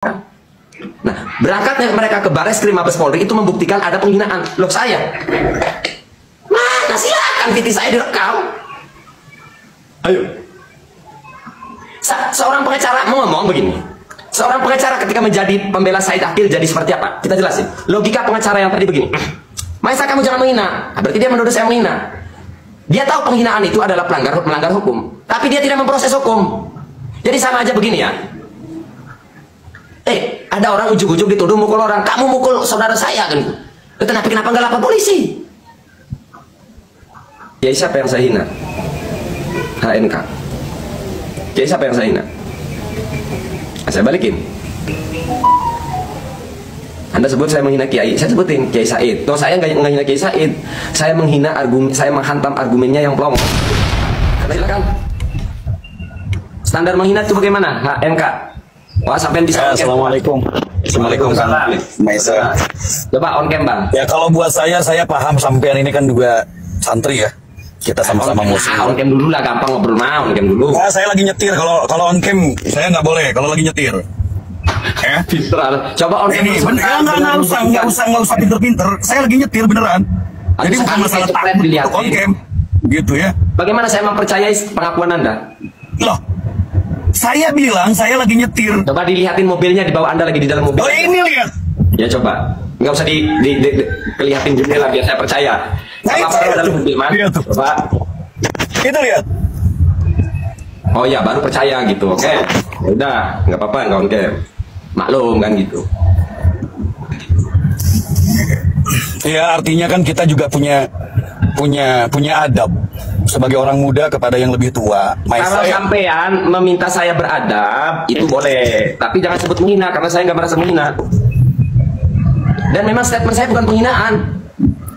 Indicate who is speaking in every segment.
Speaker 1: Nah, berangkatnya mereka ke Bareskrim Mabes Polri itu membuktikan ada penghinaan. Loh saya, mana silakan titik saya direkam. Ayo. Seorang pengacara mau ngomong begini. Seorang pengacara ketika menjadi pembela Said Akil jadi seperti apa? Kita jelasin. Logika pengacara yang tadi begini. Maisa kamu jangan menghina. Berarti dia menuduh saya menghina. Dia tahu penghinaan itu adalah melanggar hukum, tapi dia tidak memproses hukum. Jadi sama aja begini ya. Ada orang ujuk-ujuk dituduh mukul orang. Kamu mukul saudara saya kan? Kenapa nggak lapor polisi? Ya siapa yang saya hina? HNK. Ya siapa yang saya hina? Nah, saya balikin. Anda sebut saya menghina Kiai, saya sebutin Kiai Said. Toh saya nggak menghina Kiai Said. Saya menghina argumen, saya menghantam argumennya yang plong. Karena silakan. Standar menghina itu bagaimana? HNK. Wah, sampai bisa.
Speaker 2: Assalamualaikum.
Speaker 1: Assalamualaikum.
Speaker 2: Maisa.
Speaker 1: Coba on cam bang.
Speaker 2: Ya kalau buat saya paham sampean ini kan juga santri ya. Kita sama-sama muslim.
Speaker 1: On cam dulu lah, gampang ngobrol mah. On cam dulu.
Speaker 2: Nah, saya lagi nyetir. Kalau on cam saya nggak boleh. Kalau lagi nyetir.
Speaker 1: Coba on cam.
Speaker 2: Ini nggak usah pinter-pinter. Saya lagi nyetir beneran. Jadi bukan masalah takut untuk on cam, gitu ya.
Speaker 1: Bagaimana saya mempercayai pengakuan Anda?
Speaker 2: Loh, saya bilang saya lagi nyetir.
Speaker 1: Coba dilihatin mobilnya di bawah Anda lagi di dalam mobil.
Speaker 2: Oh ini lihat.
Speaker 1: Ya coba. Nggak usah kelihatin jendela biar saya percaya.
Speaker 2: Nah, itu
Speaker 1: dalam mobil mas. Coba.
Speaker 2: Itu lihat.
Speaker 1: Oh ya baru percaya gitu. Oke. Ya udah nggak apa-apa nggak on cam. Maklum kan gitu.
Speaker 2: Ya artinya kan kita juga punya adab sebagai orang muda kepada yang lebih tua.
Speaker 1: Kalau sampean meminta saya beradab itu boleh, tapi jangan sebut menghina karena saya nggak merasa menghina. Dan memang statement saya bukan penghinaan.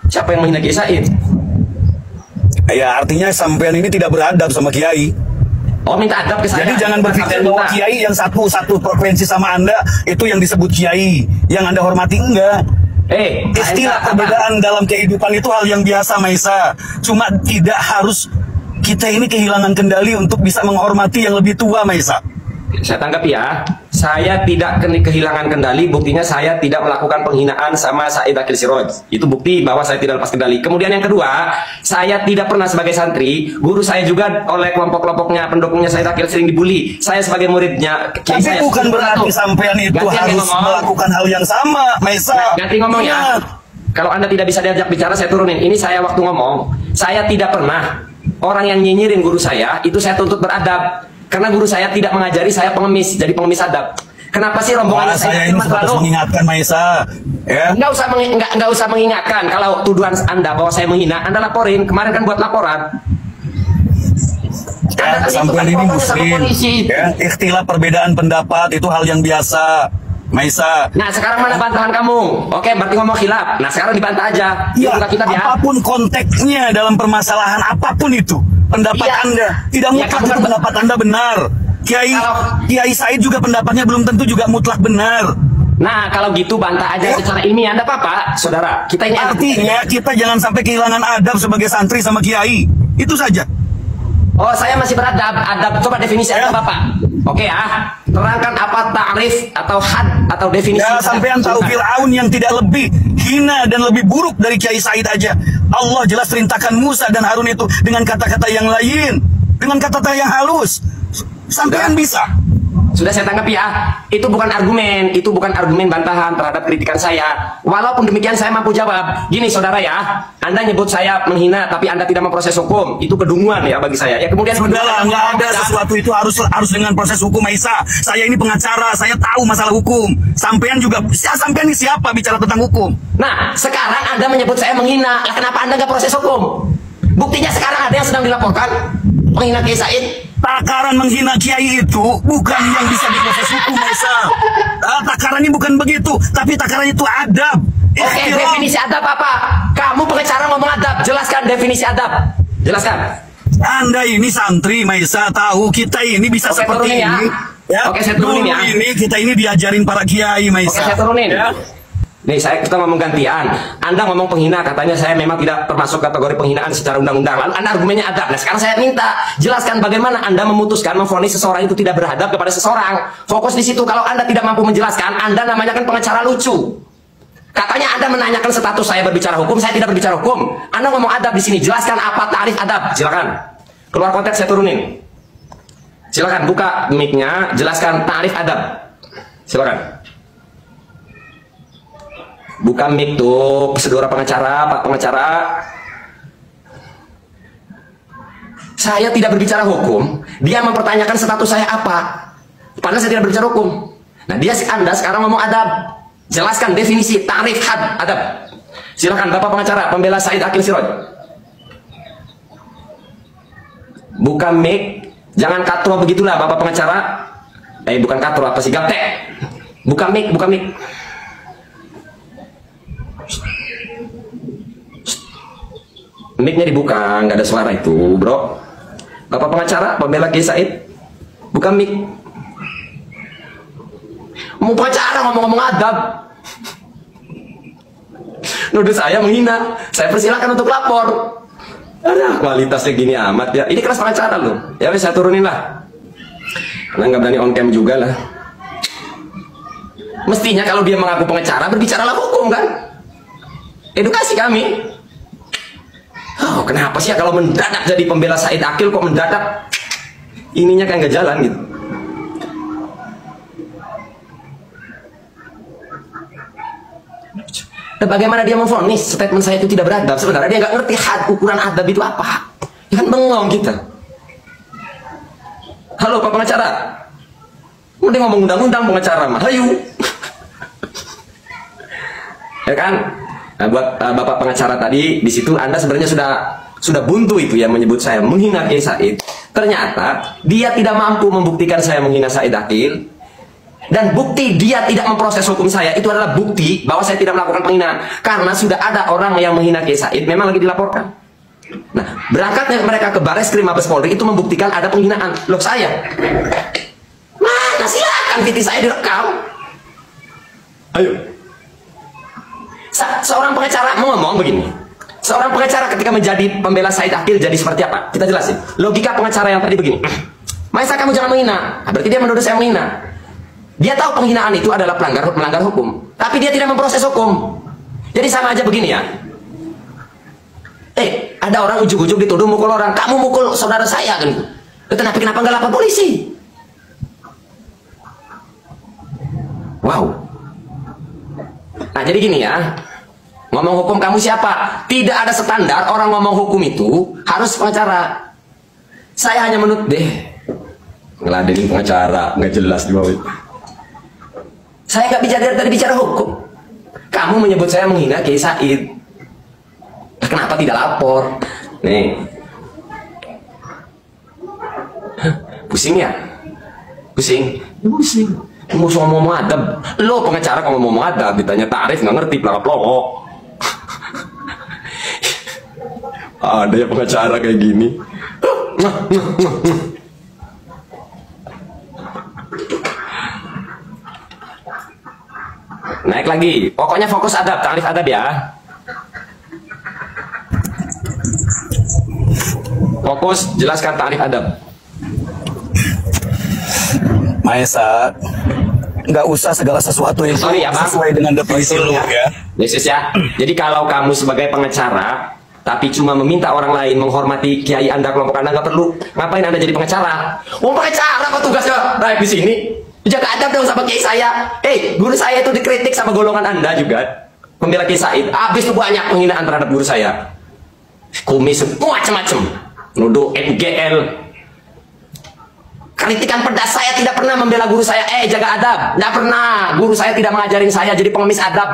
Speaker 1: Siapa yang menghina Kiai Said?
Speaker 2: Ya artinya sampean ini tidak beradab sama Kiai.
Speaker 1: Oh minta adab ke saya.
Speaker 2: Jadi jangan berpikir bahwa Kiai yang satu frekuensi sama Anda itu yang disebut Kiai, yang Anda hormati enggak. Istilah perbedaan dalam kehidupan itu hal yang biasa, Maisa. Cuma tidak harus kita ini kehilangan kendali untuk bisa menghormati yang lebih tua, Maisa.
Speaker 1: Saya tanggapi ya. Saya tidak kehilangan kendali. Buktinya saya tidak melakukan penghinaan sama Said Akil Siroj. Itu bukti bahwa saya tidak lepas kendali. Kemudian yang kedua, saya tidak pernah sebagai santri. Guru saya juga oleh kelompok-kelompoknya, pendukungnya Said Akil sering dibully. Saya sebagai muridnya.
Speaker 2: Tapi saya bukan berarti sampean itu harus melakukan hal yang sama, Maisa.
Speaker 1: Ganti ngomong ya. Kalau Anda tidak bisa diajak bicara, saya turunin. Ini saya waktu ngomong. Saya tidak pernah orang yang nyinyirin guru saya itu saya tuntut beradab. Karena guru saya tidak mengajari saya pengemis, jadi pengemis adab. Kenapa sih rombongan
Speaker 2: saya ini harus mengingatkan Maisa? Ya?
Speaker 1: Nggak usah mengingatkan. Kalau tuduhan Anda bahwa saya menghina, Anda laporin. Kemarin kan buat laporan.
Speaker 2: Ya, sampean ini muslim. Ya, ikhtilaf perbedaan pendapat itu hal yang biasa, Maisa.
Speaker 1: Nah sekarang mana bantahan kamu? Oke, berarti ngomong khilaf. Nah sekarang dibantah aja.
Speaker 2: Ya, apapun konteksnya dalam permasalahan apapun itu. Pendapat Anda tidak mutlak pendapat Anda benar. Kiai Said juga pendapatnya belum tentu juga mutlak benar.
Speaker 1: Nah kalau gitu bantah aja secara ilmiah. Anda apa saudara? Kita ini
Speaker 2: artinya kita jangan sampai kehilangan adab sebagai santri sama Kiai. Itu saja.
Speaker 1: Oh saya masih beradab. Adab coba definisi adab Bapak. Oke ya. Terangkan apa takrif atau had atau definisi.
Speaker 2: Ya sampean tahu Fir'aun yang tidak lebih hina dan lebih buruk dari Kiai Said aja. Allah jelas perintahkan Musa dan Harun itu dengan kata-kata yang lain, dengan kata-kata yang halus. Sampean bisa.
Speaker 1: Sudah saya tangkap ya. Itu bukan argumen bantahan terhadap kritikan saya. Walaupun demikian saya mampu jawab. Gini saudara ya, Anda nyebut saya menghina tapi Anda tidak memproses hukum. Itu kedunguan ya bagi saya. Ya kemudian
Speaker 2: sudahlah, nggak ada sesuatu itu harus dengan proses hukum, Maisa. Saya ini pengacara, saya tahu masalah hukum. Sampean juga, sampean ini siapa bicara tentang hukum?
Speaker 1: Nah, sekarang Anda menyebut saya menghina. Ya, kenapa Anda nggak proses hukum? Buktinya sekarang ada yang sedang dilaporkan menghina Kiai Said.
Speaker 2: Takaran menghina Kiai itu bukan yang bisa diproses hukum, Maisa. Takaran ini bukan begitu, tapi takaran itu adab.
Speaker 1: Oke, definisi adab apa? Kamu pengacara ngomong adab, jelaskan definisi adab. Jelaskan.
Speaker 2: Anda ini santri, Maisa, tahu kita ini bisa seperti ini.
Speaker 1: Ya. Oke, saya turunin ya.
Speaker 2: Ini kita ini diajarin para kiai, Maisa.
Speaker 1: Oke, saya turunin. Ya. Nih, kita ngomong gantian. Anda ngomong penghina, katanya saya memang tidak termasuk kategori penghinaan secara undang-undang. Lalu Anda argumennya adab. Nah, sekarang saya minta jelaskan bagaimana Anda memutuskan memvonis seseorang itu tidak beradab kepada seseorang. Fokus di situ. Kalau Anda tidak mampu menjelaskan, Anda namanya kan pengacara lucu. Katanya Anda menanyakan status saya berbicara hukum, saya tidak berbicara hukum. Anda ngomong adab di sini. Jelaskan apa tarif adab. Silakan. Keluar konteks saya turunin. Silakan buka mic-nya, jelaskan tarif adab. Silakan. Buka mic tuh, saudara pengacara, Pak pengacara. Saya tidak berbicara hukum, dia mempertanyakan status saya apa. Padahal saya tidak berbicara hukum. Nah, Anda sekarang ngomong adab. Jelaskan definisi tarif adab. Silakan Bapak pengacara, pembela Said Akil Siroj. Buka mic, jangan katro begitulah Bapak pengacara. Bukan katro, apa sih, gaptek. Buka mic, buka mic. Mic-nya dibuka, nggak ada suara itu, bro. Bapak pengacara, pembela Kiai Said, buka mic. Mau pengacara ngomong-ngomong adab. Nuduh saya menghina, saya persilahkan untuk lapor. Ada kualitasnya gini amat ya. Ini kelas pengacara loh. Ya saya turunin lah. Karena nggak berani on cam juga lah. Mestinya kalau dia mengaku pengacara, berbicaralah hukum kan. Edukasi kami. Oh, kenapa sih ya kalau mendadak jadi pembela Said Akil kok mendadak ininya kan nggak jalan gitu. Dan bagaimana dia memvonis statement saya itu tidak beradab? Sebenarnya dia nggak ngerti ukuran adab itu apa. Ya kan bengong kita. Halo Pak pengacara, udah ngomong undang-undang pengacara mah, hayu. Ya kan? Nah, buat Bapak pengacara tadi, di situ Anda sebenarnya sudah buntu itu ya menyebut saya menghina Kiai Said. Ternyata dia tidak mampu membuktikan saya menghina Said Akil, dan bukti dia tidak memproses hukum saya itu adalah bukti bahwa saya tidak melakukan penghinaan, karena sudah ada orang yang menghina Kiai Said memang lagi dilaporkan. Nah, berangkatnya mereka ke Bareskrim Mabes Polri itu membuktikan ada penghinaan. Loh saya, mana silakan video saya direkam. Ayo. Seorang pengacara mau ngomong begini. Seorang pengacara ketika menjadi pembela Said Akil jadi seperti apa? Kita jelasin. Logika pengacara yang tadi begini. Maisa kamu jangan menghina. Berarti dia menuduh saya menghina. Dia tahu penghinaan itu adalah melanggar hukum, tapi dia tidak memproses hukum. Jadi sama aja begini ya. Ada orang ujuk-ujuk dituduh mukul orang. Kamu mukul saudara saya kan? Kenapa nggak lapor polisi? Wow. Nah jadi gini ya, ngomong hukum kamu siapa? Tidak ada standar orang ngomong hukum itu harus pengacara. Saya hanya menurut ngeladenin pengacara, nggak jelas di bawah. Saya nggak bicara hukum. Kamu menyebut saya menghina Kiai Said. Kenapa tidak lapor? Nih, pusing ya? Pusing? Pusing. Mau ngomong adab, lo pengacara kalau ngomong adab ditanya tarif nggak ngerti pelak-pelok. Ada ya pengacara kayak gini. Naik lagi, pokoknya fokus adab, tarif adab ya. Fokus, jelaskan tarif adab.
Speaker 2: Maesa, nggak usah segala sesuatu yang
Speaker 1: ya,
Speaker 2: sesuai dengan definisi lu ya.
Speaker 1: Yesus ya. Jadi kalau kamu sebagai pengacara, tapi cuma meminta orang lain menghormati kiai Anda, kelompok Anda, nggak perlu. Ngapain Anda jadi pengacara? Pengacara apa tugasnya naik di sini? Jaga adab dong sama kiai saya. Guru saya itu dikritik sama golongan Anda juga. Pembela Kiai Said. Habis itu banyak penghinaan terhadap guru saya. Kumis, macam-macam. Nuduh NGL. Kritikan pedas, saya tidak pernah membela guru saya. Jaga adab, tidak pernah. Guru saya tidak mengajarin saya jadi pengemis adab.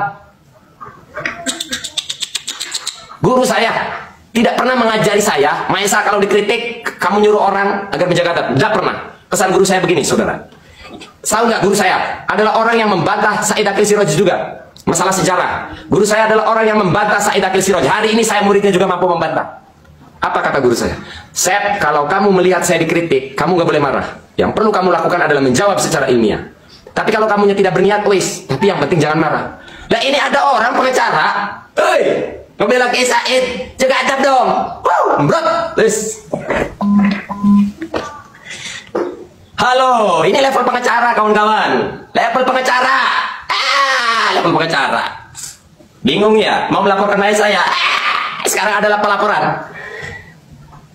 Speaker 1: Guru saya tidak pernah mengajari saya, Maesa kalau dikritik, kamu nyuruh orang agar menjaga adab. Tidak pernah. Pesan guru saya begini, saudara. Tahu nggak guru saya adalah orang yang membantah Said Akil Siroj juga. Masalah sejarah. Guru saya adalah orang yang membantah Said Akil Siroj. Hari ini saya muridnya juga mampu membantah. Apa kata guru saya? Sep, kalau kamu melihat saya dikritik, kamu gak boleh marah. Yang perlu kamu lakukan adalah menjawab secara ilmiah. Tapi kalau kamunya tidak berniat, tapi yang penting jangan marah. Lah ini ada orang pengacara, hei, ngebela Kiai Said, jaga adab dong. Brot, terus. Halo, ini level pengacara kawan-kawan. Level pengacara. Level pengacara. Bingung ya, mau melaporkan saya? Sekarang ada laporan.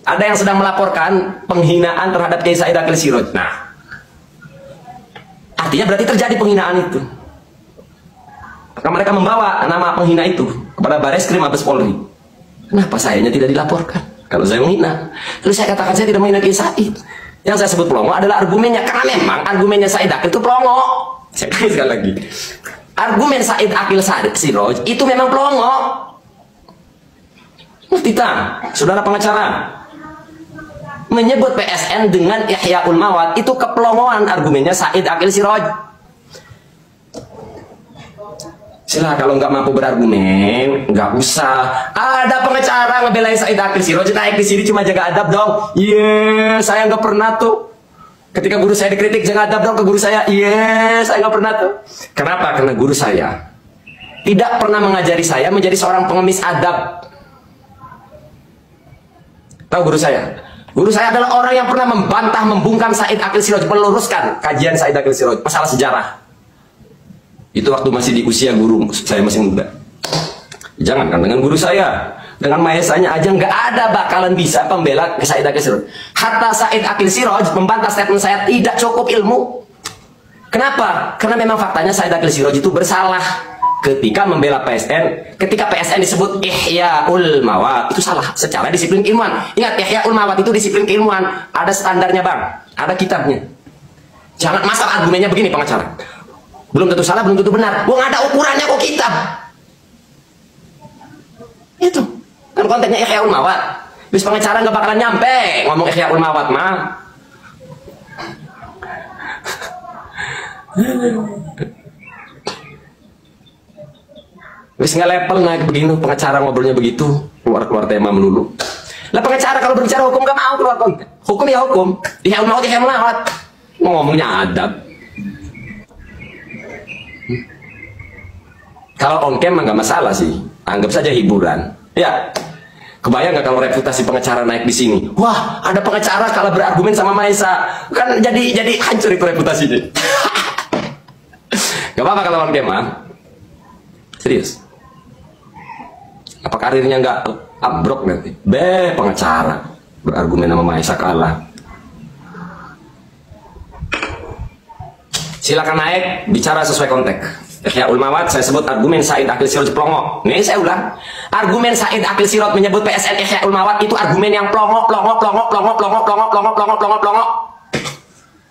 Speaker 1: Ada yang sedang melaporkan penghinaan terhadap Kiai Said Akil Siraj. Nah, artinya berarti terjadi penghinaan itu. Maka mereka membawa nama penghina itu kepada Bareskrim Mabes Polri. Kenapa sayanya tidak dilaporkan? Kalau saya menghina, lalu saya katakan saya tidak menghina Kiai Said. Yang saya sebut pelongo adalah argumennya, karena memang argumennya Said Akil itu pelongo. Saya tanya sekali lagi. Argumen Said Akil Siraj itu memang pelongo. Tita, saudara pengacara, menyebut PSN dengan Ihyaul Mawad itu kepelongoan argumennya Said Akil Siraj. Sila kalau nggak mampu berargumen, nggak usah. Ada pengacara ngebelain Said Akil Siraj, naik di sini cuma jaga adab dong. Saya nggak pernah tuh. Ketika guru saya dikritik, jaga adab dong ke guru saya. Saya nggak pernah tuh. Kenapa? Karena guru saya tidak pernah mengajari saya menjadi seorang pengemis adab. Tahu guru saya? Guru saya adalah orang yang pernah membantah, membungkam Said Akil Siraj, meluruskan kajian Said Akil Siraj, masalah sejarah. Itu waktu masih di usia guru, saya masih muda. Jangan kan dengan guru saya, dengan mahesanya aja nggak ada bakalan bisa pembela ke Said Akil Siraj. Hatta Said Akil Siraj membantah statement saya tidak cukup ilmu. Kenapa? Karena memang faktanya Said Akil Siraj itu bersalah ketika membela PSN. Ketika PSN disebut Ihyaul Mawad, itu salah secara disiplin keilmuan. Ingat, Ihyaul Mawad itu disiplin keilmuan, ada standarnya bang, ada kitabnya. Jangan masalah argumennya begini pengacara. Belum tentu salah, belum tentu benar. Wong ada ukurannya kok kitab. Itu kan kontennya Ihyaul Mawad. Bis pengacara nggak bakalan nyampe ngomong Ihyaul Mawad mah. Wis nggak level naik begini, pengacara ngobrolnya begitu, keluar tema melulu. Lah pengacara kalau berbicara hukum nggak mau keluar konten. Hukum ya hukum. Ihyaul Mawad. Ngomongnya adab. Kalau on cam nggak masalah sih, anggap saja hiburan. Ya, kebayang nggak kalau reputasi pengacara naik di sini? Wah, ada pengacara kalah berargumen sama Maesa, kan jadi hancur itu reputasinya. Gak apa-apa kalau on cam, serius. Apa karirnya nggak abrok nanti? Pengacara berargumen sama Maesa kalah. Silakan naik, bicara sesuai konteks. Ihyaul Mawad saya sebut argumen Said Akil Siraj pelongo. Nih saya ulang. Argumen Said Akil Siraj menyebut PSN Ihyaul Mawad itu argumen yang pelongo.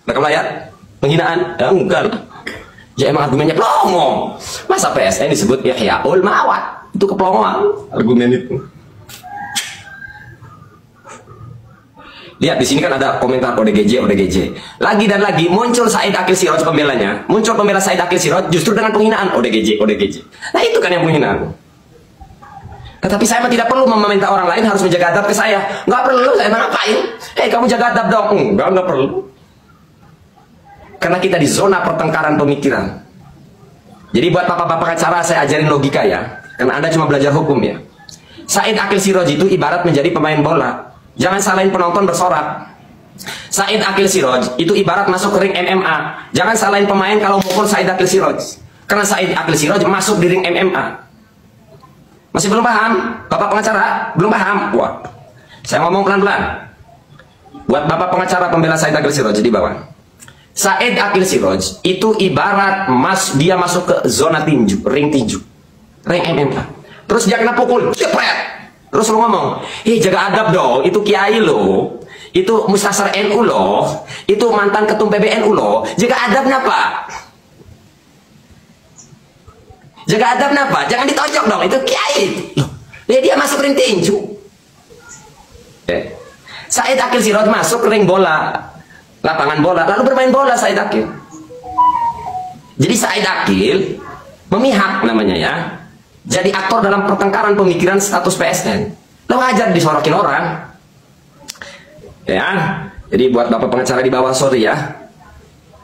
Speaker 1: Nah, kamu lihat penghinaan? Ya, enggak lah. Ya emang argumennya pelongo. Masa PSN disebut Ihyaul Mawad? Itu kepelongoan argumen itu. Lihat di sini kan ada komentar ODGJ. Lagi dan lagi muncul Said Akil Siraj pembelanya. Muncul pembela Said Akil Siraj justru dengan penghinaan ODGJ. Nah itu kan yang penghinaan. Tetapi saya tidak perlu meminta orang lain harus menjaga adab ke saya. Nggak perlu, saya ngapain? Kamu jaga adab dong. Nggak perlu. Karena kita di zona pertengkaran pemikiran. Jadi buat bapak-bapak acara saya ajarin logika ya. Karena Anda cuma belajar hukum ya. Said Akil Siraj itu ibarat menjadi pemain bola. Jangan salahin penonton bersorak. Said Akil Siraj itu ibarat masuk ke ring MMA. Jangan salahin pemain kalau mukul Said Akil Siraj. Karena Said Akil Siraj masuk di ring MMA. Masih belum paham? Bapak pengacara belum paham? Wah, saya ngomong pelan-pelan. Buat bapak pengacara pembela Said Akil Siraj di bawah. Said Akil Siraj itu ibarat dia masuk ke zona tinju, ring tinju, ring MMA. Terus dia kena pukul, jepret. Terus lu ngomong, jaga adab dong, itu kiai lo, itu mustasar NU lo, itu mantan ketum PBNU lo, jaga adab napa? Jaga adab napa? Jangan ditonjok dong, itu kiai. Loh, dia masuk ring tinju. Said Akil Siraj masuk ke ring bola, lapangan bola, lalu bermain bola Said Akil. Jadi Said Akil memihak namanya ya. Jadi aktor dalam pertengkaran pemikiran status PSN. Lo wajar disorokin orang. Ya. Jadi buat bapak pengacara di bawah, sorry ya.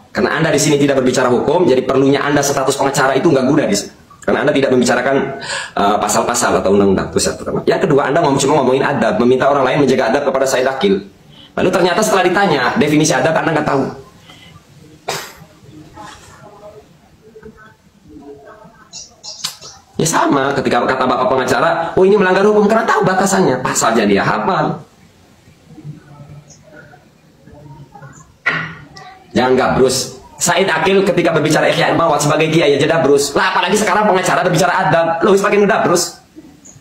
Speaker 1: Karena Anda di sini tidak berbicara hukum, jadi perlunya Anda status pengacara itu nggak guna di sini. Karena Anda tidak membicarakan pasal-pasal atau undang-undang. Itu satu. Yang kedua, Anda cuma ngomongin adab, meminta orang lain menjaga adab kepada Said Akil. Lalu ternyata setelah ditanya definisi adab, Anda nggak tahu. Ya sama, ketika kata bapak pengacara, oh ini melanggar hukum, karena tahu batasannya, pasalnya dia hafal. Jangan gabrus. Said Akil ketika berbicara Ihya Mawat sebagai kiai aja dabrus. Lah apalagi sekarang pengacara berbicara adab, lo makin dabrus.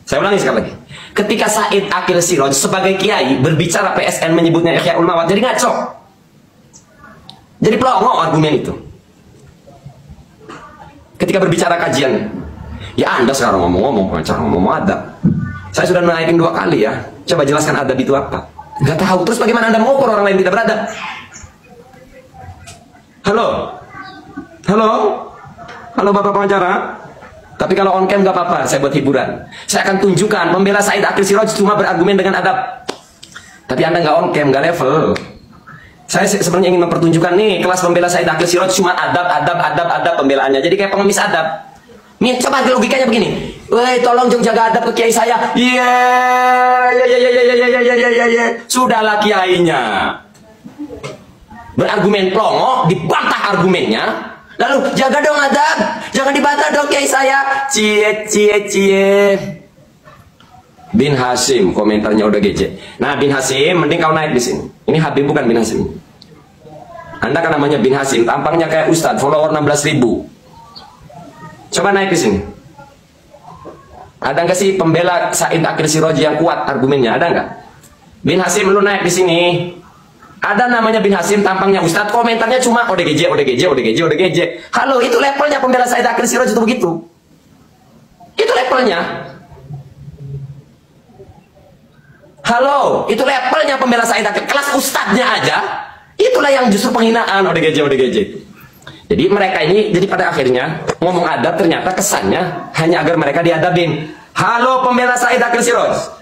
Speaker 1: Saya ulangi sekali lagi. Ketika Said Akil Siraj sebagai kiai berbicara PSN menyebutnya Ihya Mawat, jadi ngaco. Jadi pelongo argumen itu. Ketika berbicara kajian, ya Anda sekarang ngomong-ngomong pengacara ngomong adab. Saya sudah naikin 2 kali ya. Coba jelaskan adab itu apa? Gak tahu. Terus bagaimana Anda mengukur orang lain tidak beradab? Halo, halo, halo Bapak pengacara. Tapi kalau on cam gak apa-apa, saya buat hiburan. Saya akan tunjukkan pembela Said Akil Siraj cuma berargumen dengan adab. Tapi Anda nggak on cam, nggak level. Saya sebenarnya ingin mempertunjukkan nih kelas pembela Said Akil Siraj cuma adab pembelaannya. Jadi kayak pengemis adab. Nih coba logikanya begini. Woi, tolong jaga adab ke kiai saya. Iya. Sudahlah kiainya berargumen plongo, dibantah argumennya, lalu jaga dong adab, jangan dibantah dong kiai saya. Cie. Bin Hasim, komentarnya udah gece. Nah Bin Hasim, mending kau naik di sini. Ini Habib bukan Bin Hasim. Anda kan namanya Bin Hasim, tampangnya kayak Ustadz, follower 16.000. Coba naik di sini. Ada nggak sih pembela Said Akil Siraj yang kuat argumennya? Ada nggak? Bin Hasim, lu naik di sini. Ada namanya Bin Hasim, tampangnya Ustadz, komentarnya cuma ODGJ. Halo, itu levelnya pembela Said Akil Siraj itu begitu. Itu levelnya. Halo, itu levelnya pembela Said Akil. Kelas Ustadznya aja, itulah yang justru penghinaan ODGJ. Jadi mereka ini, jadi pada akhirnya ngomong adab ternyata kesannya hanya agar mereka diadabin. Halo pembela Said Akil Siraj.